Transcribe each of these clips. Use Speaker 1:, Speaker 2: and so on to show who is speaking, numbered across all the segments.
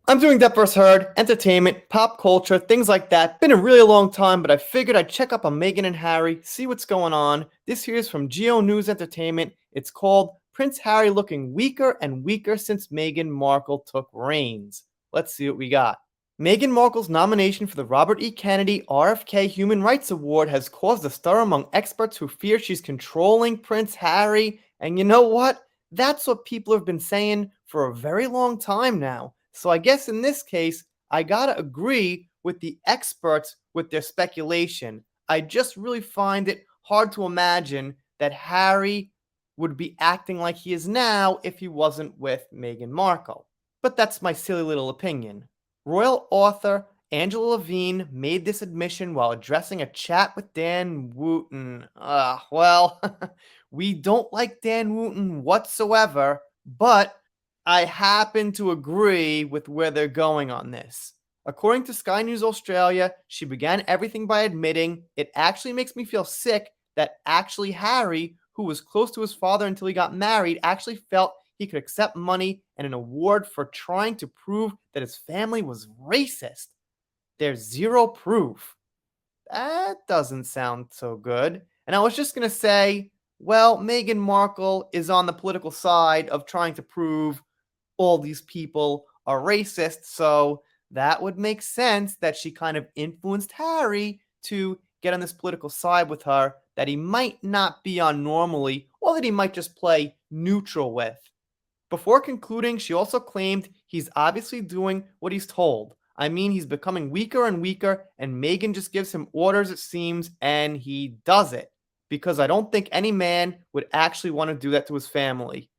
Speaker 1: I'm doing That First Heard, entertainment, pop culture, things like that. Been a really long time, but I figured I'd check up on Meghan and Harry, see what's going on. This here is from Geo News Entertainment. It's called Prince Harry Looking Weaker and Weaker Since Meghan Markle Took Reins. Let's see what we got. Meghan Markle's nomination for the Robert E. Kennedy RFK Human Rights Award has caused a stir among experts who fear she's controlling Prince Harry. And you know what? That's what people have been saying for a very long time now. So I guess in this case, I gotta agree with the experts with their speculation. I just really find it hard to imagine that Harry would be acting like he is now if he wasn't with Meghan Markle. But that's my silly little opinion. Royal author Angela Levine made this admission while addressing a chat with Dan Wooton. We don't like Dan Wooton whatsoever, but I happen to agree with where they're going on this. According to Sky News Australia, she began everything by admitting, "It actually makes me feel sick that actually Harry, who was close to his father until he got married, actually felt he could accept money and an award for trying to prove that his family was racist. There's zero proof." That doesn't sound so good. And I was just going to say, well, Meghan Markle is on the political side of trying to prove all these people are racist, so that would make sense that she kind of influenced Harry to get on this political side with her that he might not be on normally, or that he might just play neutral with. Before concluding, she also claimed he's obviously doing what he's told. I mean, he's becoming weaker and weaker, and Meghan just gives him orders, it seems, and he does it. Because I don't think any man would actually want to do that to his family.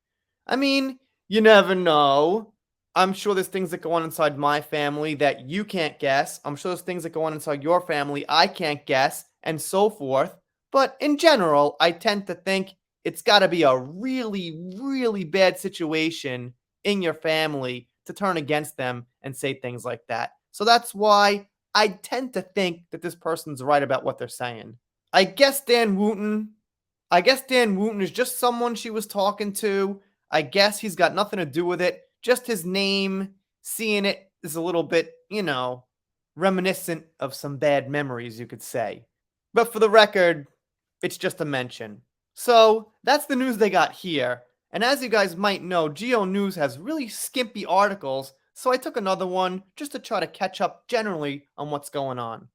Speaker 1: I mean, you never know. I'm sure there's things that go on inside my family that you can't guess. I'm sure there's things that go on inside your family I can't guess, and so forth. But in general, I tend to think it's got to be a really, really bad situation in your family to turn against them and say things like that. So that's why I tend to think that this person's right about what they're saying. I guess Dan Wooton is just someone she was talking to. I guess he's got nothing to do with it. Just his name, seeing it is a little bit, reminiscent of some bad memories, you could say. But for the record, it's just a mention. So that's the news they got here. And as you guys might know, Geo News has really skimpy articles, so I took another one just to try to catch up generally on what's going on.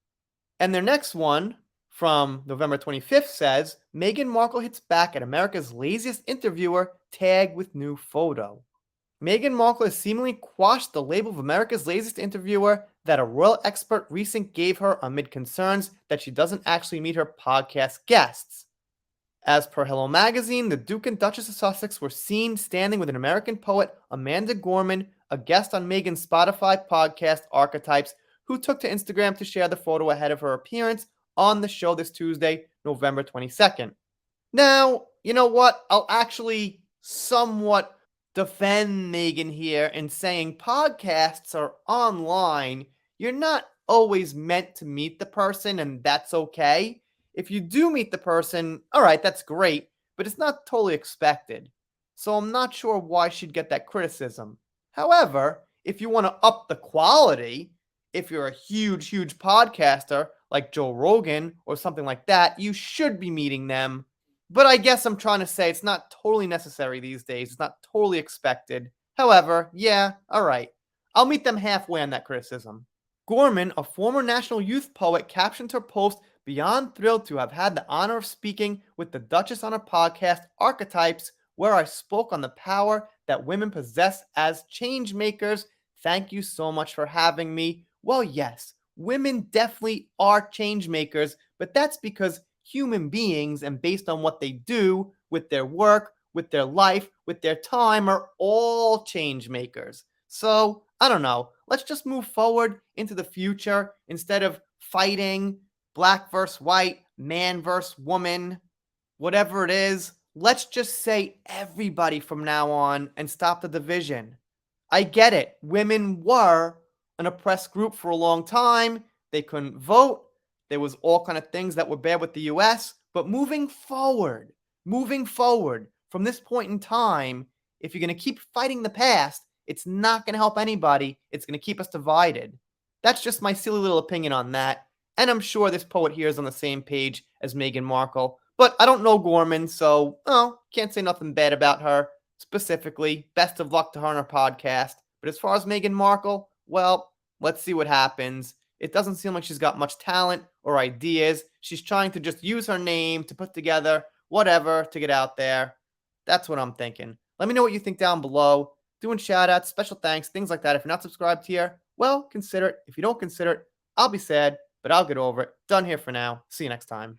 Speaker 1: And their next one, from November 25th, says, Meghan Markle hits back at America's laziest interviewer, tagged with new photo. Meghan Markle has seemingly quashed the label of America's laziest interviewer that a royal expert recent gave her amid concerns that she doesn't actually meet her podcast guests. As per Hello Magazine, the Duke and Duchess of Sussex were seen standing with an American poet, Amanda Gorman, a guest on Meghan's Spotify podcast, Archetypes, who took to Instagram to share the photo ahead of her appearance on the show this Tuesday, November 22nd. Now, you know what? I'll actually somewhat defend Meghan here in saying podcasts are online. You're not always meant to meet the person, and that's okay. If you do meet the person, all right, that's great, but it's not totally expected. So I'm not sure why she'd get that criticism. However, if you want to up the quality, if you're a huge, huge podcaster like Joe Rogan or something like that, you should be meeting them. But I guess I'm trying to say it's not totally necessary these days. It's not totally expected. However, yeah, all right. I'll meet them halfway on that criticism. Gorman, a former national youth poet, captioned her post, "Beyond thrilled to have had the honor of speaking with the Duchess on her podcast, Archetypes, where I spoke on the power that women possess as change makers. Thank you so much for having me." Well, yes, women definitely are change makers, but that's because human beings, and based on what they do with their work, with their life, with their time, are all change makers. So, I don't know. Let's just move forward into the future instead of fighting black versus white, man versus woman, whatever it is. Let's just say everybody from now on and stop the division. I get it. Women were an oppressed group for a long time. They couldn't vote. There was all kind of things that were bad with the US. But moving forward from this point in time, if you're going to keep fighting the past, It's not going to help anybody. It's going to keep us divided. That's just my silly little opinion on that. And I'm sure this poet here is on the same page as Meghan Markle. But I don't know Gorman, so, can't say nothing bad about her specifically. Best of luck to her on her podcast. But as far as Meghan Markle, well, let's see what happens. It doesn't seem like she's got much talent or ideas. She's trying to just use her name to put together whatever to get out there. That's what I'm thinking. Let me know what you think down below. Doing shout outs, special thanks, things like that. If you're not subscribed here, well, consider it. If you don't consider it, I'll be sad, but I'll get over it. Done here for now. See you next time.